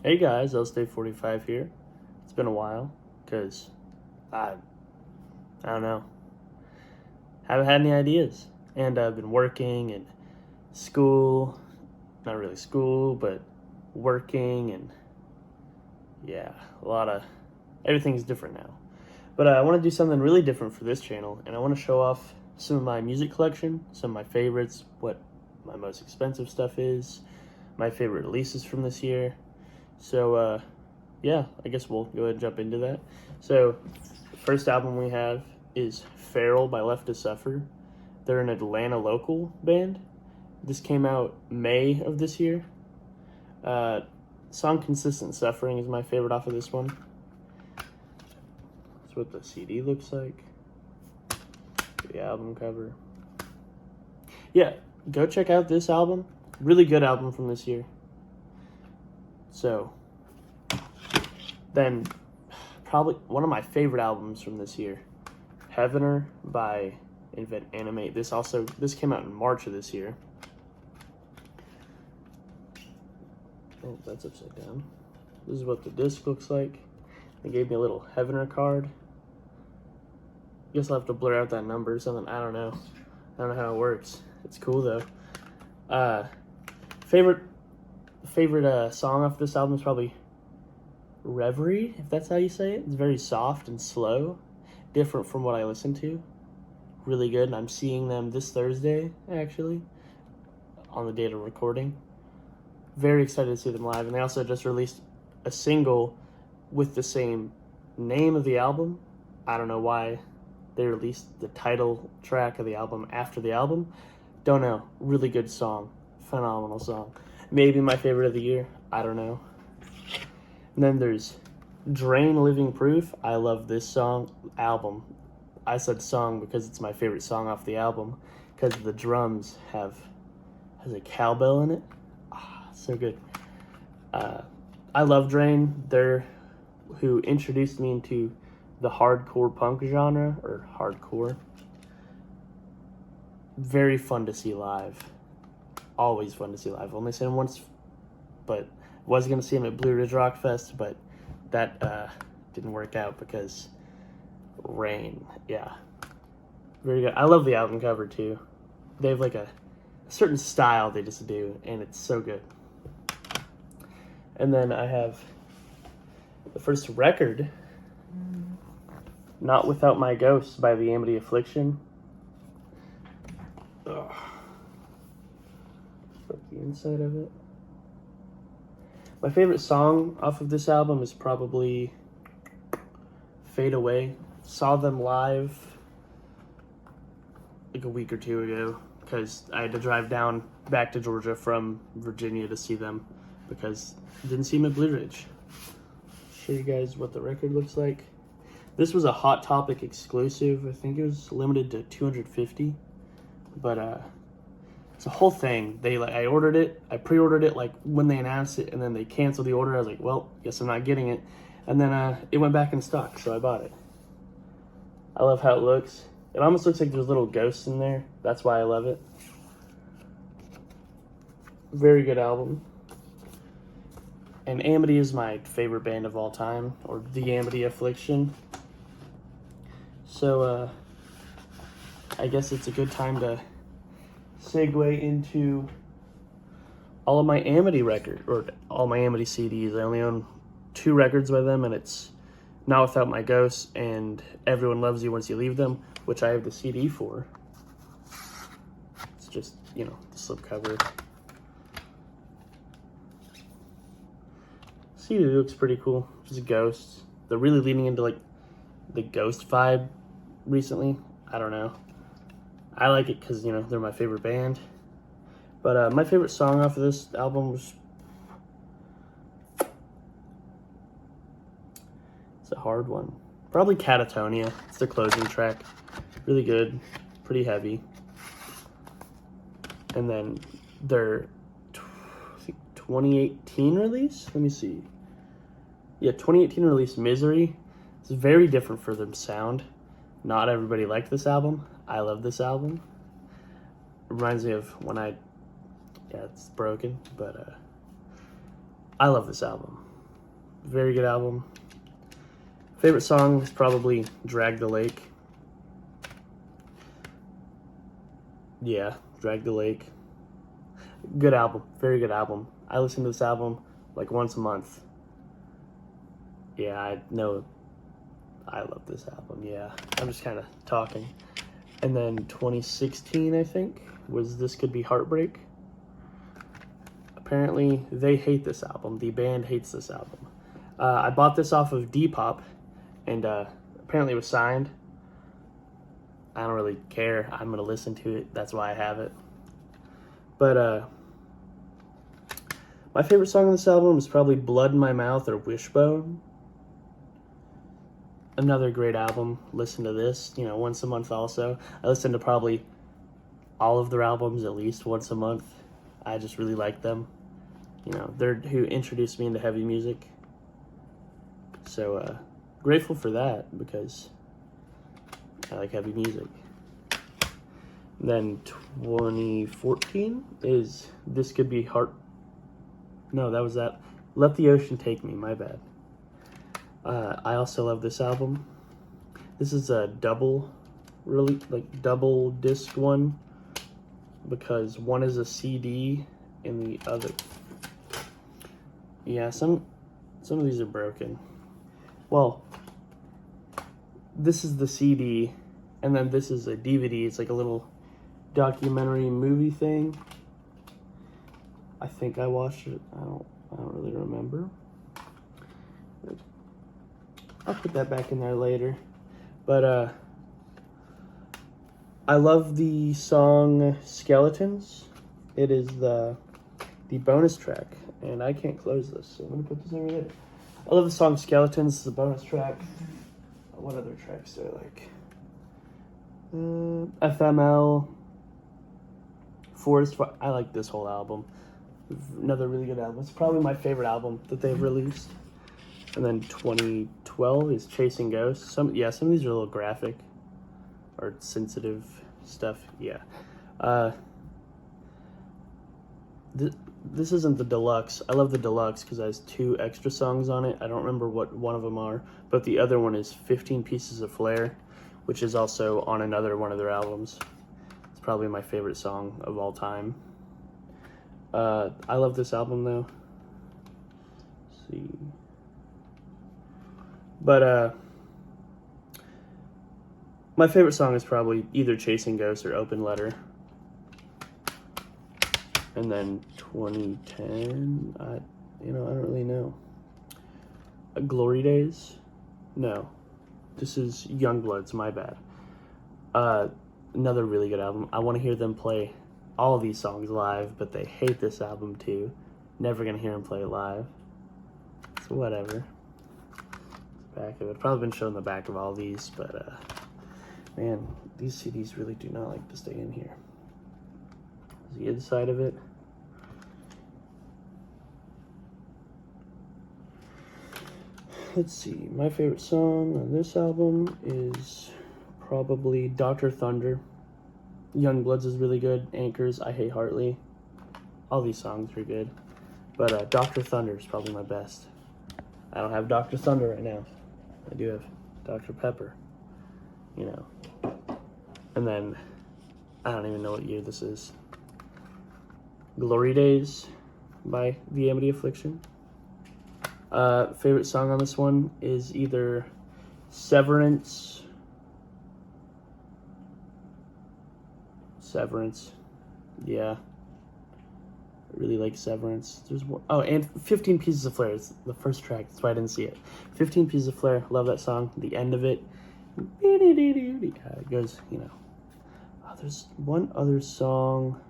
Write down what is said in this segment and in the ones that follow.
Hey guys, LStay45 here. It's been a while because I don't know, haven't had any ideas, and I've been working and school, not really school, but working, and yeah, everything's different now. But I want to do something really different for this channel, and I want to show off some of my music collection, some of my favorites, what my most expensive stuff is, my favorite releases from this year. So yeah, I guess we'll go ahead and jump into that. So the first album we have is Feral by Left to Suffer. They're an Atlanta local band. This came out May of this year. Song Consistent Suffering is my favorite off of this one. That's what the CD looks like. The album cover. Yeah, go check out this album. Really good album from this year. So, then probably one of my favorite albums from this year, Heavener by Invent Animate. This came out in March of this year. Oh, that's upside down. This is what the disc looks like. They gave me a little Heavener card. Guess I'll have to blur out that number or something. I don't know how it works. It's cool though. Favorite song off this album is probably Reverie, if that's how you say it. It's very soft and slow, different from what I listen to. Really good, and I'm seeing them this Thursday, actually, on the date of recording. Very excited to see them live, and they also just released a single with the same name of the album. I don't know why they released the title track of the album after the album. Don't know. Really good song. Phenomenal song. Maybe my favorite of the year. I don't know. And then there's Drain Living Proof. I love this album. I said song because it's my favorite song off the album, because the drums has a cowbell in it. So good. I love Drain. They're who introduced me into the hardcore punk genre, or hardcore. Very fun to see live. Always fun to see live. Only seen him once, but was going to see him at Blue Ridge Rock Fest, but that didn't work out because rain. Yeah. Very good. I love the album cover too. They have like a certain style they just do, and it's so good. And then I have the first record, Not Without My Ghost by the Amity Affliction. Ugh. The inside of it. My favorite song off of this album is probably Fade Away. Saw them live like a week or two ago because I had to drive back to Georgia from Virginia to see them because I didn't see them at Blue Ridge. Show you guys what the record looks like. This was a Hot Topic exclusive. I think it was limited to 250, but it's a whole thing. I ordered it. I pre-ordered it like when they announced it, and then they canceled the order. I was like, well, guess I'm not getting it. And then it went back in stock, so I bought it. I love how it looks. It almost looks like there's little ghosts in there. That's why I love it. Very good album. And Amity is my favorite band of all time, or the Amity Affliction. So I guess it's a good time to segue into all of my Amity all my Amity CDs. I only own 2 records by them, and it's Not Without My Ghost and Everyone Loves You Once You Leave Them, which I have the CD for. It's just, the slipcover. CD looks pretty cool. Just ghosts. They're really leaning into like the ghost vibe recently. I don't know. I like it because, they're my favorite band. But my favorite song off of this album was... It's a hard one. Probably Catatonia. It's the closing track. Really good. Pretty heavy. And then their 2018 release? Let me see. Yeah, 2018 release, Misery. It's very different for them sound. Not everybody liked this album. I love this album. It reminds me of when it's broken, but I love this album. very good album. Favorite song is probably Drag the Lake. Yeah, Drag the Lake. Good album, very good album. I listen to this album like once a month. Yeah, I know. I love this album, yeah. I'm just kind of talking. And then 2016, I think, was This Could Be Heartbreak. Apparently, they hate this album. The band hates this album. I bought this off of Depop, and apparently it was signed. I don't really care. I'm going to listen to it. That's why I have it. But my favorite song on this album is probably Blood in My Mouth or Wishbone. Another great album. Listen to this, once a month also. I listen to probably all of their albums at least once a month. I just really like them. They're who introduced me into heavy music. So grateful for that because I like heavy music. And then 2014 is This Could Be No, that was that. Let the Ocean Take Me, my bad. I also love this album. This is a double disc one because one is a CD and the other. Yeah, some of these are broken. Well, this is the CD and then this is a DVD. It's like a little documentary movie thing. I think I watched it. I don't really remember. I'll put that back in there later. But I love the song Skeletons. It is the bonus track. And I can't close this, so I'm going to put this over there. I love the song Skeletons, the bonus track. What other tracks do I like? FML. Forest Fire. I like this whole album. Another really good album. It's probably my favorite album that they've released. And then 2012 is Chasing Ghosts. Some of these are a little graphic or sensitive stuff. Yeah. This isn't the deluxe. I love the deluxe because it has 2 extra songs on it. I don't remember what one of them are, but the other one is 15 Pieces of Flair, which is also on another one of their albums. It's probably my favorite song of all time. I love this album though. Let's see. But my favorite song is probably either Chasing Ghosts or Open Letter. And then 2010, I don't really know. Glory Days? No. This is Youngbloods, my bad. Another really good album. I want to hear them play all of these songs live, but they hate this album too. Never gonna hear them play it live. So whatever. Back of it. Probably been showing the back of all these, but man, these CDs really do not like to stay in here. The inside of it. Let's see. My favorite song on this album is probably Dr. Thunder. Youngbloods is really good. Anchors, I Hate Hartley. All these songs are good. But Dr. Thunder is probably my best. I don't have Dr. Thunder right now. I do have Dr. Pepper. And then, I don't even know what year this is. Glory Days by The Amity Affliction. Favorite song on this one is either Severance, yeah. I really like Severance. There's one, and 15 Pieces of Flair is the first track, that's why I didn't see it. 15 Pieces of Flair, love that song. The end of it, it goes, there's one other song.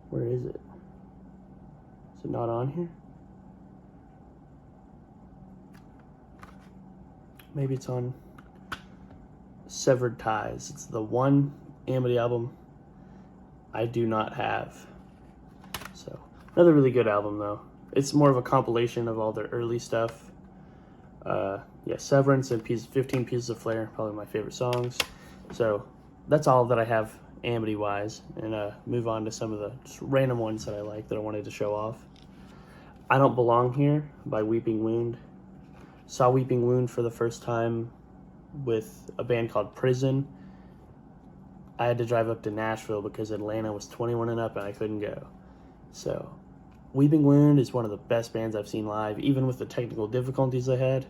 Where is it? Is it not on here? Maybe it's on Severed Ties. It's the one Amity album I do not have. So, another really good album though. It's more of a compilation of all their early stuff. Severance and 15 Pieces of Flair, probably my favorite songs. So, that's all that I have Amity-wise. And move on to some of the just random ones that I like that I wanted to show off. I Don't Belong Here by Weeping Wound. Saw Weeping Wound for the first time with a band called Prison. I had to drive up to Nashville because Atlanta was 21 and up and I couldn't go. So, Weeping Wound is one of the best bands I've seen live, even with the technical difficulties they had.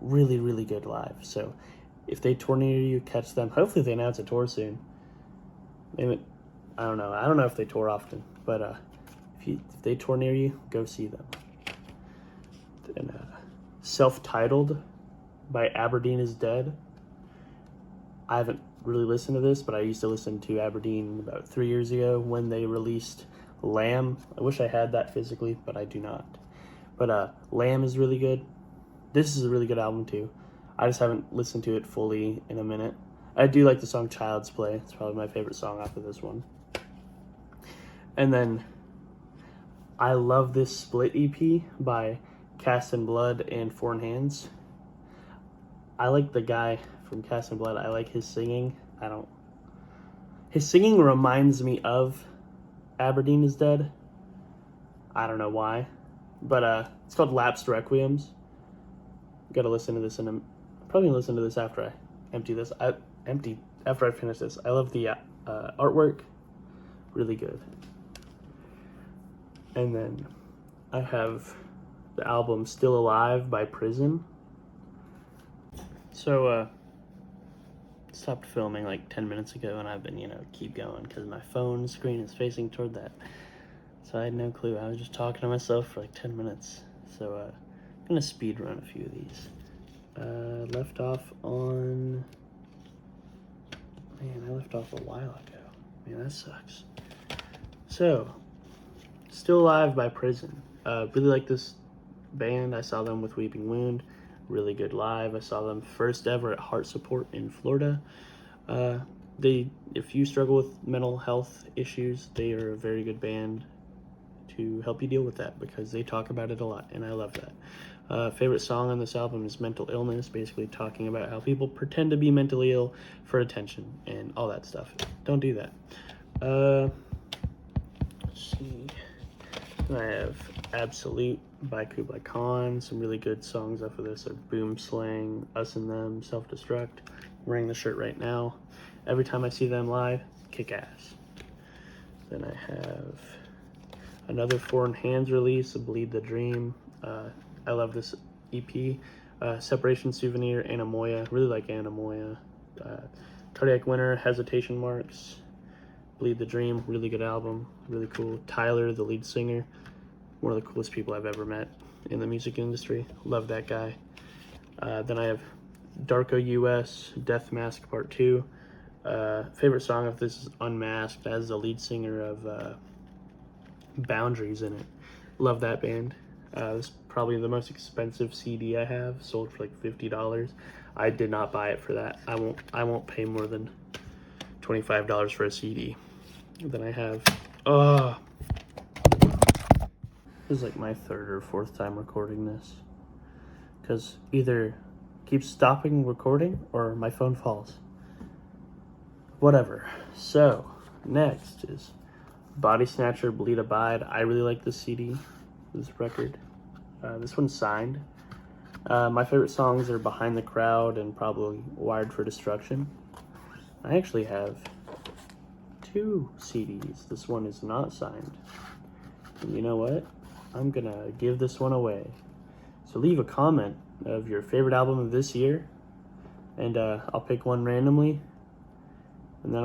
Really, really good live. So, if they tour near you, catch them. Hopefully they announce a tour soon. Maybe, I don't know. I don't know if they tour often, but if they tour near you, go see them. And Self-Titled by Aberdeen is Dead. I haven't really listened to this, but I used to listen to Aberdeen about 3 years ago when they released Lamb. I wish I had that physically, but I do not. But Lamb is really good. This is a really good album too. I just haven't listened to it fully in a minute. I do like the song Child's Play. It's probably my favorite song off of this one. And then I love this Split EP by Cast in Blood and Foreign Hands. I like the guy from Cast in Blood. I like his singing. His singing reminds me of Aberdeen is Dead. I don't know why. But it's called Lapsed Requiems. Gotta listen to this probably listen to this after I empty this. After I finish this. I love the artwork. Really good. And then I have the album Still Alive by Prison. So, stopped filming like 10 minutes ago, and I've been, keep going because my phone screen is facing toward that. So I had no clue. I was just talking to myself for like 10 minutes. So, I'm going to speed run a few of these. Left off on... Man, I left off a while ago. Man, that sucks. So, Still Alive by Prison. Really like this band. I saw them with Weeping Wound. Really good live. I saw them first ever at Heart Support in Florida. If you struggle with mental health issues, they are a very good band to help you deal with that because they talk about it a lot, and I love that. Favorite song on this album is Mental Illness, basically talking about how people pretend to be mentally ill for attention and all that stuff. Don't do that. Let's see. I have Absolute by Kublai Khan. Some really good songs off of this are Boom Slang, Us and Them, Self-Destruct. I'm wearing the shirt right now. Every time I see them live, kick ass. Then I have another Foreign Hands release, Bleed the Dream. I love this EP. Separation Souvenir, Anamoya. Really like Anamoya. Cardiac Winter, Hesitation Marks. Bleed the Dream, really good album. Really cool. Tyler, the lead singer. One of the coolest people I've ever met in the music industry. Love that guy. Then I have Darko US, Death Mask Part 2. Favorite song of this is Unmasked. That has the lead singer of Boundaries in it. Love that band. This is probably the most expensive CD I have. Sold for like $50. I did not buy it for that. I won't pay more than $25 for a CD. Then I have this is like my third or fourth time recording this because either keeps stopping recording or my phone falls. Whatever. So next is Body Snatcher, Bleed Abide. I really like this CD, this record. This one's signed. My favorite songs are Behind the Crowd and probably Wired for Destruction. I actually have 2 CDs. This one is not signed. And you know what? I'm gonna give this one away. So leave a comment of your favorite album of this year, and I'll pick one randomly, and then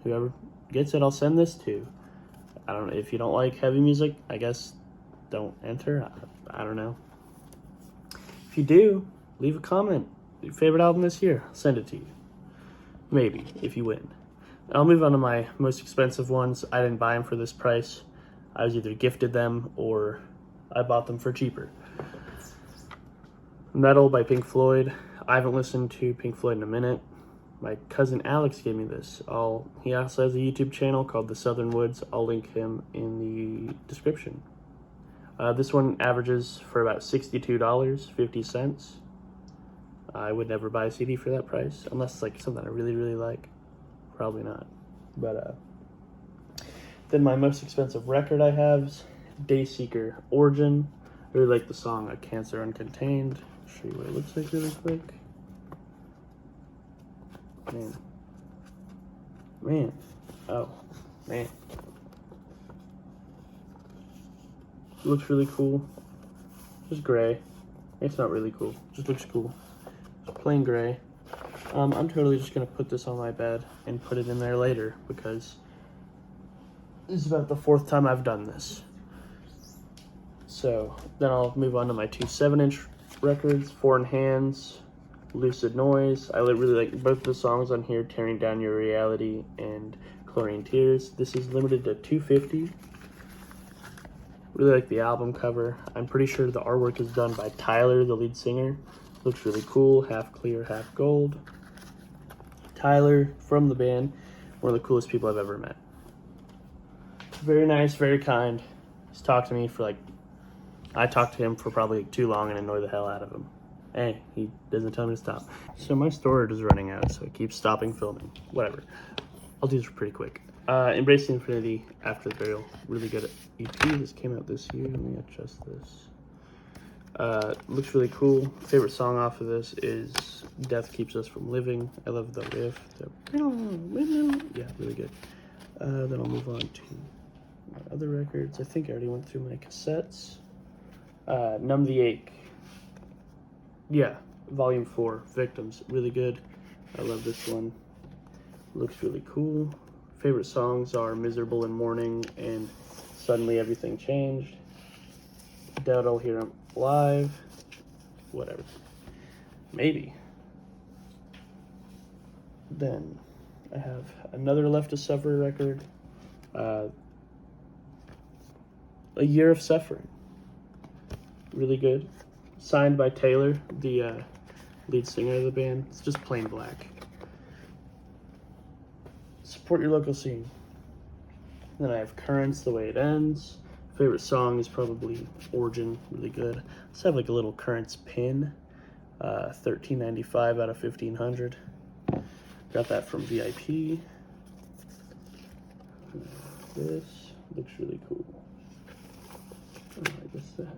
whoever gets it, I'll send this to. I don't know, if you don't like heavy music, I guess don't enter. I don't know. If you do, leave a comment. Your favorite album this year, I'll send it to you. Maybe, if you win. I'll move on to my most expensive ones. I didn't buy them for this price. I was either gifted them or I bought them for cheaper. Metal by Pink Floyd. I haven't listened to Pink Floyd in a minute. My cousin Alex gave me this. He also has a YouTube channel called The Southern Woods. I'll link him in the description. This one averages for about $62.50. I would never buy a CD for that price, unless it's like something I really, really like. Probably not. But then my most expensive record I have is Dayseeker Origin. Really like the song A Cancer Uncontained. Show you what it looks like really quick. Man. Oh, man. It looks really cool. Just gray. It's not really cool. Just looks cool. Just plain gray. I'm totally just gonna put this on my bed and put it in there later because this is about the 4th time I've done this. So then I'll move on to my 2 7-inch records, Foreign Hands, Lucid Noise. I really like both the songs on here, Tearing Down Your Reality and Chlorine Tears. This is limited to 250. Really like the album cover. I'm pretty sure the artwork is done by Tyler, the lead singer. Looks really cool, half clear, half gold. Tyler, from the band, one of the coolest people I've ever met. Very nice, very kind. He's talked to me for I talked to him for probably too long and annoy the hell out of him. Hey, he doesn't tell me to stop. So my storage is running out, so it keeps stopping filming. Whatever. I'll do this pretty quick. Embracing Infinity, After the Burial. Really good EP. This came out this year. Let me adjust this. Looks really cool. Favorite song off of this is Death Keeps Us From Living. I love the riff. Yeah, really good. Then I'll move on to my other records. I think I already went through my cassettes. Numb the Ache. Yeah, Volume 4, Victims. Really good. I love this one. Looks really cool. Favorite songs are Miserable in Morning and Suddenly Everything Changed. Doubt I'll hear them live. Whatever. Maybe. Then I have another Left to Suffer record. A Year of Suffering. Really good. Signed by Taylor, the lead singer of the band. It's just plain black. Support your local scene. Then I have Currents, The Way It Ends. Favorite song is probably Origin, really good. I just have like a little Currents pin, $13.95 out of 1,500. Got that from VIP. This looks really cool. Oh, I guess that.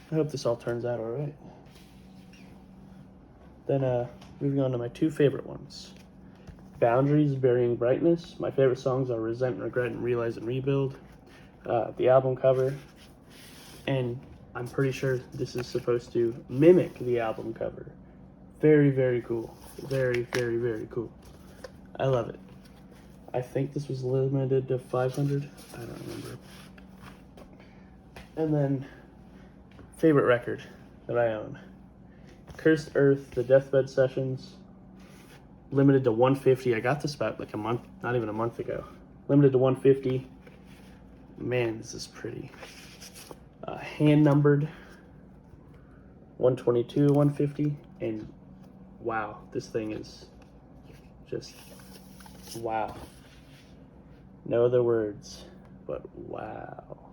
I hope this all turns out all right. Then moving on to my 2 favorite ones. Boundaries, Burying Brightness. My favorite songs are Resent, Regret, and Realize and Rebuild. The album cover. And I'm pretty sure this is supposed to mimic the album cover. Very, very cool. Very, very, very cool. I love it. I think this was limited to 500. I don't remember. And then, favorite record that I own. Cursed Earth, The Deathbed Sessions. Limited to 150. I got this about like a month, not even a month ago. Limited to 150. Man, this is pretty. Hand numbered. 122, 150. And wow, this thing is just wow. No other words, but wow.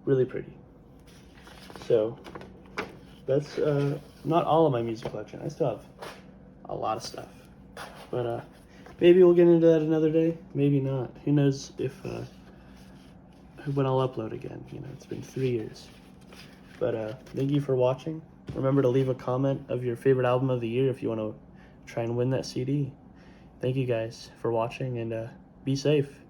Really pretty. So that's not all of my music collection. I still have a lot of stuff, but maybe we'll get into that another day. Maybe not. Who knows if when I'll upload again. You know, it's been 3 years. But thank you for watching. Remember to leave a comment of your favorite album of the year if you want to try and win that CD. Thank you guys for watching, and be safe.